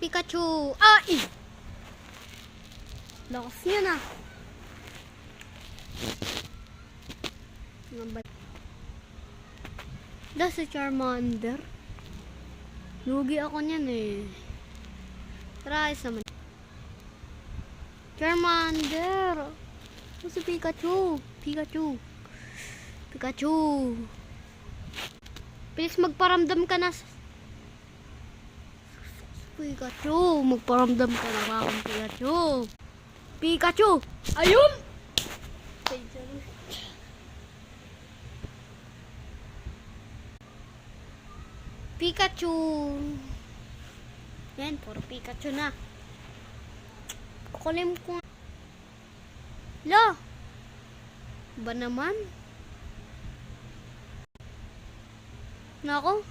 Pikachu! Ay! Lakas niya na. Das si Charmander. Lugi ako niyan eh. Try naman. Charmander! Ito si Pikachu! Pikachu! Pikachu! Please magparamdam ka na. Pikachu! Magparamdam ka na ba akong Pikachu? Pikachu! Ayun! Pikachu! Yan, puro Pikachu na. Kukulim ko. Lo! Ba naman? Nako?